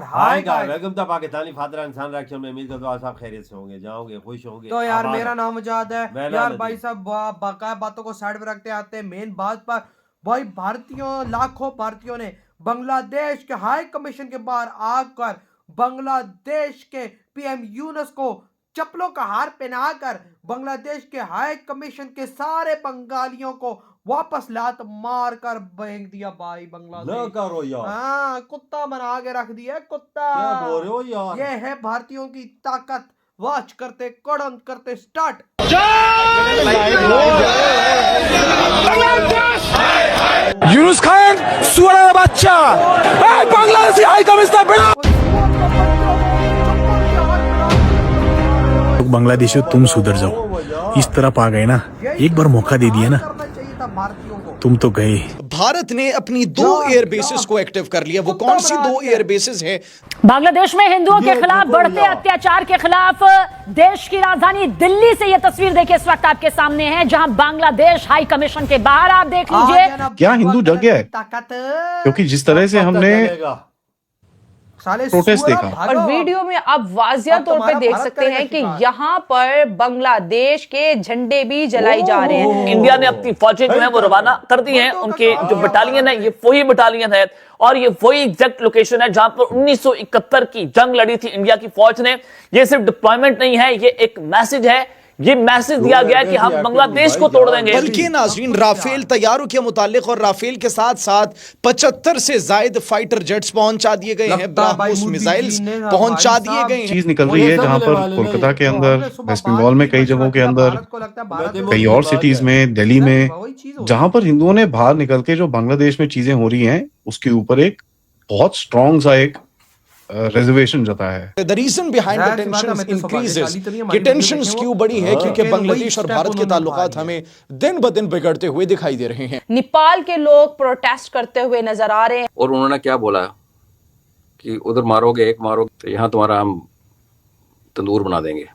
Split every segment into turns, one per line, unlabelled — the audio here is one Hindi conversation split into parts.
Hi guys, welcome to Pakistani father इंसान रिएक्शन में। उम्मीद करता हूं आप खैरियत से होंगे, जाओगे, खुश होंगे।
तो यार मेरा नाम मुजाद है यार। भाई
नदीम।
साहब बकाया बातों को साइड में रखते आते हैं मेन बात पर। भाई भारतीयों, लाखों भारतीयों ने बांग्लादेश के हाई कमीशन के बाहर आकर बांग्लादेश के पीएम यूनुस को चप्पलों का हार पहनाकर बांग्लादेश के हाई कमीशन के सारे बंगालियों को वापस लात मार कर फेंक दिया भाई
न
बांग्लादेश।
करो यार,
हाँ, कुत्ता बना के रख दिया है, कुत्ता।
क्या बोल रहे हो यार?
ये है भारतीयों की ताकत। वॉच करते, कड़न करते, स्टार्ट।
यूनुस खान सुअर বাচ্চা বাংলাদেশি হাই কমিশনার বেরো बांग्लादेशी तुम सुधर जाओ। इस तरफ आ गए ना, एक बार मौका दे दिया ना, तुम तो गए।
भारत ने अपनी 2 एयर बेसिस को एक्टिव कर लिया। वो कौन सी 2 एयर बेसिस है?
बांग्लादेश में हिंदुओं के खिलाफ बढ़ते अत्याचार के खिलाफ देश की राजधानी दिल्ली से यह तस्वीर देखिए इस वक्त आपके सामने है, जहां बांग्लादेश हाई कमीशन के बाहर आप देख लीजिए
क्या हिंदू डर गया है? क्योंकि जिस तरह से हमने प्रोटेस्ट देखा
और वीडियो में आप वाजिया तौर पे देख सकते हैं कि यहाँ पर बांग्लादेश के झंडे भी जलाई जा रहे हैं।
इंडिया ने अपनी फौजें जो है वो रवाना कर दी हैं। उनके जो बटालियन है ये वही बटालियन है और ये वही एग्जैक्ट लोकेशन है जहां पर 1971 की जंग लड़ी थी इंडिया की फौज ने। ये सिर्फ डिप्लॉयमेंट नहीं है, ये एक मैसेज है। ये मैसेज दिया गया कि हम बांग्लादेश को तोड़ देंगे।
बल्कि नाज़रीन, राफेल तैयारों के मुतालिक और राफेल के साथ साथ 75 से ज्यादा फाइटर जेट्स पहुंचा दिए गए हैं, ब्राह्मोस मिसाइल्स पहुंचा दिए गए हैं।
चीज निकल रही है जहां पर कोलकाता के अंदर, वेस्ट बंगाल में कई जगहों के अंदर, कई और सिटीज में, दिल्ली में, जहां पर हिंदुओं ने बाहर निकल के जो बांग्लादेश में चीजें हो रही हैं उसके ऊपर एक बहुत स्ट्रॉन्ग सा एक रिजर्वेशन जताया है।
The reason behind the tensions increases, ये टेंशंस क्यों बढ़ी है? क्योंकि बांग्लादेश और भारत के ताल्लुकात हमें दिन ब दिन बिगड़ते हुए दिखाई दे रहे हैं।
नेपाल के लोग प्रोटेस्ट करते हुए नजर आ रहे हैं
और उन्होंने क्या बोला कि उधर मारोगे, एक मारोगे तो यहाँ तुम्हारा हम तंदूर बना देंगे।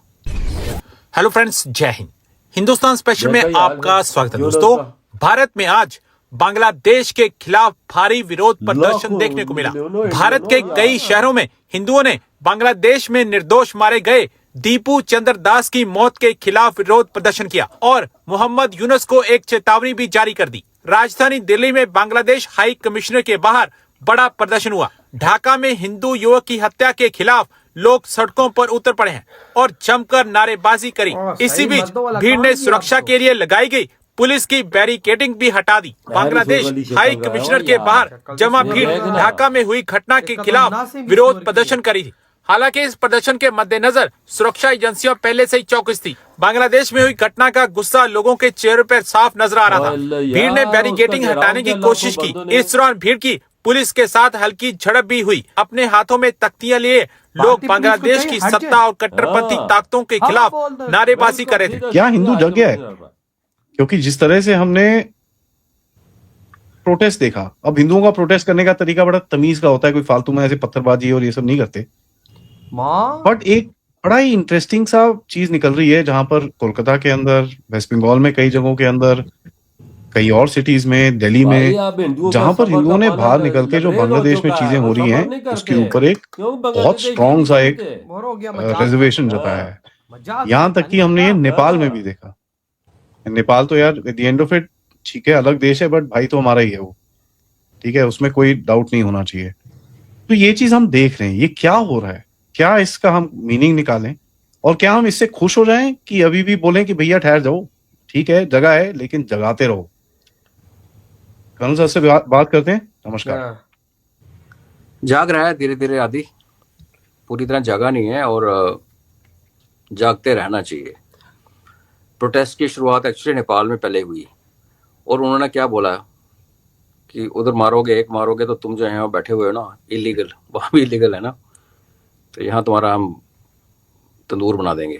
हेलो फ्रेंड्स, जय हिंद। हिंदुस्तान स्पेशल में आपका स्वागत है दोस्तों। भारत में आज बांग्लादेश के खिलाफ भारी विरोध प्रदर्शन देखने को मिला। भारत के कई शहरों में हिंदुओं ने बांग्लादेश में निर्दोष मारे गए दीपू चंद्र दास की मौत के खिलाफ विरोध प्रदर्शन किया और मोहम्मद यूनुस को एक चेतावनी भी जारी कर दी। राजधानी दिल्ली में बांग्लादेश हाई कमिश्नर के बाहर बड़ा प्रदर्शन हुआ। ढाका में हिंदू युवक की हत्या के खिलाफ लोग सड़कों पर उतर पड़े हैं और जमकर नारेबाजी करी। इसी बीच भीड़ ने सुरक्षा के लिए लगाई गई पुलिस की बैरिकेडिंग भी हटा दी। बांग्लादेश हाई कमिश्नर के बाहर जमा भीड़ ढाका में हुई घटना के खिलाफ विरोध प्रदर्शन करी थी। हालांकि इस प्रदर्शन के मद्देनजर सुरक्षा एजेंसियां पहले से ही चौकस थी। बांग्लादेश में हुई घटना का गुस्सा लोगों के चेहरों पर साफ नजर आ रहा था। भीड़ ने बैरिकेडिंग हटाने की कोशिश की। इस दौरान भीड़ की पुलिस के साथ हल्की झड़प भी हुई। अपने हाथों में तख्तियां लिए लोग बांग्लादेश की सत्ता और कट्टरपंथी ताकतों के खिलाफ नारेबाजी कर रहे थे।
क्या हिंदू डर गया है? क्योंकि जिस तरह से हमने प्रोटेस्ट देखा, अब हिंदुओं का प्रोटेस्ट करने का तरीका बड़ा तमीज का होता है, कोई फालतू में ऐसे पत्थरबाजी और ये सब नहीं करते। बट एक बड़ा ही इंटरेस्टिंग सा चीज निकल रही है जहां पर कोलकाता के अंदर, वेस्ट बंगाल में कई जगहों के अंदर, कई और सिटीज में, दिल्ली में, जहां पर हिंदुओं ने बाहर निकल के जो बांग्लादेश में चीजें हो रही हैं उसके ऊपर एक बहुत स्ट्रॉन्ग सा एक रिजर्वेशन जताया है। यहाँ तक कि हमने ये नेपाल में भी देखा। नेपाल तो यार at the end of it ठीक है, अलग देश है, बट भाई तो हमारा ही है वो, ठीक है, उसमें कोई डाउट नहीं होना चाहिए। तो ये चीज हम देख रहे हैं, ये क्या हो रहा है, क्या इसका हम मीनिंग निकालें और क्या हम इससे खुश हो जाएं कि अभी भी बोलें कि भैया ठहर जाओ, ठीक है जगह है लेकिन जगाते रहो। कर्नल साहब से बात करते हैं। नमस्कार।
जाग रहा है धीरे धीरे, आदि पूरी तरह जागा नहीं है और जागते रहना चाहिए। प्रोटेस्ट की शुरुआत एक्चुअली नेपाल में पहले हुई और उन्होंने क्या बोला कि उधर मारोगे, एक मारोगे तो तुम जो है बैठे हुए हो ना इलीगल, वहाँ भी इलीगल है ना, तो यहाँ तुम्हारा हम तंदूर बना देंगे।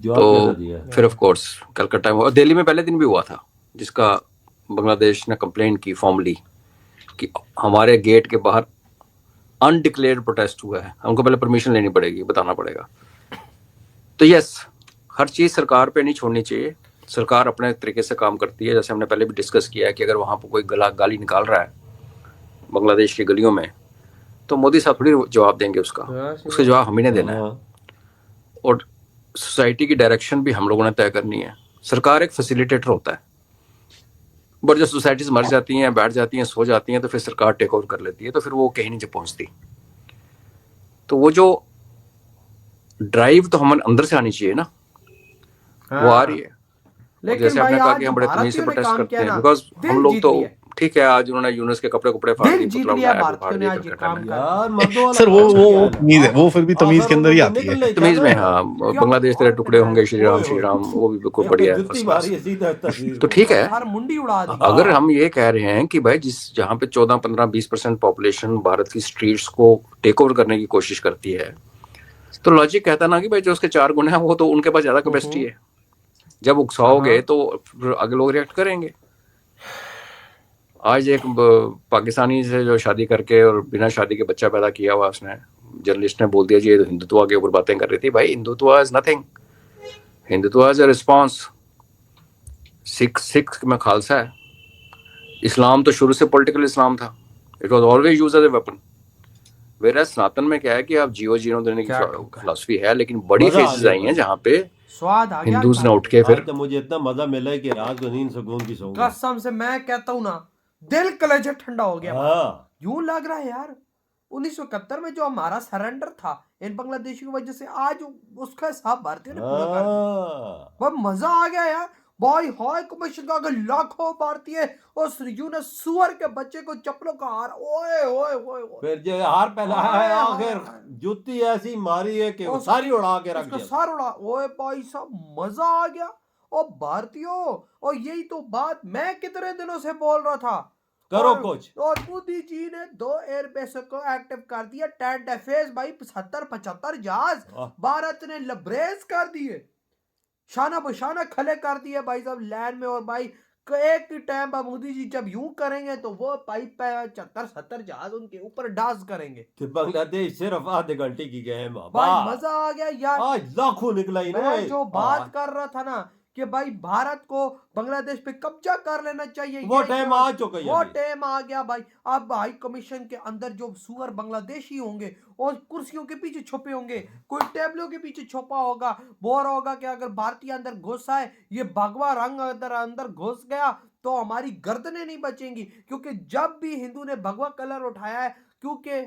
तो फिर ऑफ कोर्स कलकत्ता में और दिल्ली में पहले दिन भी हुआ था, जिसका बांग्लादेश ने कंप्लेंट की फॉर्मली कि हमारे गेट के बाहर अनडिक्लेयर्ड प्रोटेस्ट हुआ है, हमको पहले परमिशन लेनी पड़ेगी, बताना पड़ेगा। तो यस, हर चीज़ सरकार पे नहीं छोड़नी चाहिए। सरकार अपने तरीके से काम करती है। जैसे हमने पहले भी डिस्कस किया है कि अगर वहाँ पर कोई गाली निकाल रहा है बांग्लादेश की गलियों में, तो मोदी साहब थोड़ी जवाब देंगे उसका जवाब हम ही ने देना है। और सोसाइटी की डायरेक्शन भी हम लोगों ने तय करनी है। सरकार एक फैसिलिटेटर होता है, बट जब सोसाइटीज मर जाती हैं, बैठ जाती हैं, सो जाती हैं, तो फिर सरकार टेक ओवर कर लेती है, तो फिर वो कहीं नहीं पहुंचती। तो वो जो ड्राइव तो हमारे अंदर से आनी चाहिए ना, वो आ रही है।
लेकिन
जैसे आपने
भाई
कहा
आज
कि हम बड़े तमीज से
भारतीयों ने
प्रोटेस्ट
काम
करते
किया
हैं,
ना,
बिकॉज
दिल
हम लोग
जीत
तो
लिया।
ठीक है, आज उन्होंने यूनुस के कपड़े फाड़ दिए,
दिल जीत
पुतला
लिया
बनाया, फाड़
भारतीयों ने
दिए
आज ये
कलकत्ता
काम
में।
कर
यार मर्दों वाला
सर वो
काम
वो
किया
वो
है ना।
तमीज है, वो फिर भी तमीज के अंदर ही
आखिर
आती है।
निकल
तमीज में, हाँ,
क्यों?
बांग्लादेश तेरे टुकड़े होंगे, श्री राम
ओए,
श्री
ओए।
राम, वो भी बिल्कुल
एक
बढ़िया
तो
है,
जुत्ती
फर्स्ट क्लास।
मारी है सीधा तस्वीर
तो
को।
ठीक है,
हर मुंडी उड़ा दी।
अगर हम ये कह रहे हैं कि भाई जहाँ पे 14, 15, 20% पॉपुलेशन भारत की स्ट्रीट्स को टेक ओवर करने की कोशिश करती है, तो लॉजिक कहता ना कि भाई जो उसके 4 गुण है वो तो उनके पास ज्यादा कैपेसिटी है। जब उकसाओगे तो फिर आगे लोग रिएक्ट करेंगे। आज एक पाकिस्तानी से जो शादी करके और बिना शादी के बच्चा पैदा किया हुआ, उसने, जर्नलिस्ट ने बोल दिया जी ये तो हिंदुत्व के ऊपर बातें कर रही थी। भाई Hindutva is nothing, Hindutva is a response. Sikh में खालसा है। इस्लाम तो शुरू से पॉलिटिकल इस्लाम था, it was always use as a weapon. वेरा सनातन में क्या है कि आप जीनो देने की फिलॉसफी है, लेकिन बड़ी
मजा आ
फेजेस
गया
आई हैं
भाई।
जहाँ पे
स्वाद आ गया
हिंदूज ने उठ के
आज
फिर
तो मुझे इतना मजा मिला है कि रात को नींद सुकून की सोऊंगा।
कसम से मैं कहता हूँ ना, दिल कलेजा ठंडा हो गया।
हाँ।
यूं लग रहा है यार 1971 में जो हमारा सरेंडर था इन बांग्लादेशी की वजह से, आज उसका हिसाब भारतीयों ने पूरा कर दिया। बहुत मजा आ गया यार। भाई हाई कमीशन का अगर लाखों भारतीय उस यूनुस सुअर के बच्चे को चप्पलों का हार, ओए ओए ओए ओए,
फिर जो हार पहनाया है, आखिर जूती ऐसी मारी है कि वो सारी उड़ा के रख
उसका
दिया।
सार उड़ा। ओए भाई साहब मजा आ गया। और भारतीयों, और यही तो बात मैं कितने दिनों से बोल रहा था,
करो कुछ।
और मोदी जी ने 2 एयरबेस को एक्टिव कर दिया। 10 डेफेज भाई 75 जहाज भारत ने लबरेज कर दिए, शाना बशाना खले कर दिए भाई साहब लैंड में। और भाई एक ही टाइम पर मोदी जी जब यूं करेंगे तो वो पाइप पे 75 जहाज उनके ऊपर डांस करेंगे।
तो बांग्लादेश सिर्फ आधे घंटे की गेम है
भाई मजा आ गया यार।
आज लाखों निकला ही ना।
मैं जो बात कर रहा था ना कि भाई भारत को बांग्लादेश पे कब्जा कर लेना चाहिए,
वो टाइम आ चुका है।
वो टाइम आ गया भाई। अब हाई कमीशन के अंदर जो सुअर बांग्लादेशी होंगे और कुर्सियों के पीछे छुपे होंगे, कोई टेबलों के पीछे छुपा होगा, बोल रहा होगा कि अगर भारतीय अंदर घुस आए, ये भगवा रंग अंदर घुस गया तो हमारी गर्दनें नहीं बचेंगी। क्योंकि जब भी हिंदू ने भगवा कलर उठाया है, क्योंकि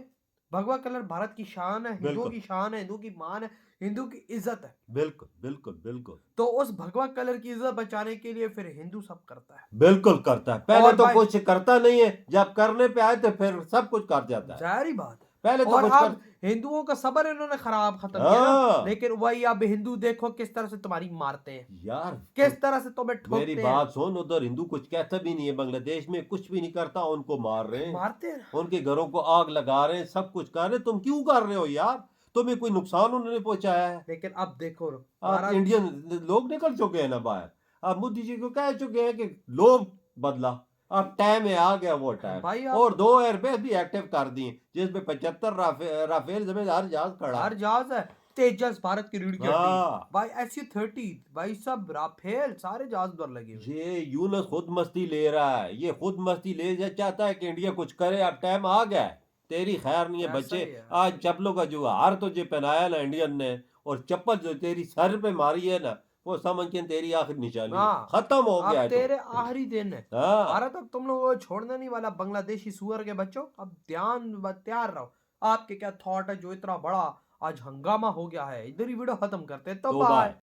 भगवा कलर भारत की शान है, हिंदुओं की शान है, हिंदू की मान है, हिंदू की इज्जत है।
बिल्कुल बिल्कुल बिल्कुल।
तो उस भगवा कलर की इज्जत बचाने के लिए फिर हिंदू सब करता है।
बिल्कुल करता है। पहले
और
तो
भाई-
कुछ करता नहीं है, जब करने पे आए तो फिर सब कुछ कर जाता है।
जाहिर बात है।
पहले तो
और
कुछ
अब हिंदुओं का सबर इन्होंने खत्म किया ना।
हाँ।
लेकिन वही अब हिंदू देखो किस तरह से तुम्हारी मारते हैं,
यार
किस तरह से तुम्हें ठोकते
मेरी बात सुन, उधर हिंदू कुछ कहता भी नहीं है, बांग्लादेश में कुछ भी नहीं करता, उनको मार रहे हैं,
मारते हैं।
उनके घरों को आग लगा रहे हैं, सब कुछ कर रहे हैं। तुम क्यों कर रहे हो यार? तुम्हें कोई नुकसान उन्होंने पहुंचाया है?
लेकिन अब देखो
आप इंडियन लोग निकल चुके हैं ना बाहर। आप मोदी जी को कह चुके हैं कि लोग बदला, अब टाइम है, आ गया वो टाइम।
भाई
और 2 एयरबेस भी एक्टिव कर दिए, जिसमें 75 राफेल जमीन हर जहाज खड़ा
हर जहाज है। तेजस भारत की रीढ़ की हड्डी
हाँ।
भाई, SU-30 भाई सब राफेल सारे जहाज पर लगे हुए।
ये यूनुस खुद मस्ती ले रहा है, ये खुद मस्ती ले चाहता है कि इंडिया कुछ करे। अब टाइम आ गया है, तेरी खैर नहीं है
ऐसा
बच्चे।
ही है,
आज चप्पलों का जो हार तुझे पहनाया ना इंडियन ने, और चप्पल जो तेरी सर पे मारी है ना, वो समझ के तेरी आखिर निशानी है।
हाँ।
खत्म हो गया है
अब तेरे आखिरी दिन है।
हाँ।
भारत अब तुम लोगों को छोड़ने नहीं वाला, बांग्लादेशी सुअर के बच्चों। अब तैयार रहो। आपके क्या थॉट है जो इतना बड़ा आज हंगामा हो गया है? इधर ही वीडियो खत्म करते हैं, तो बाय।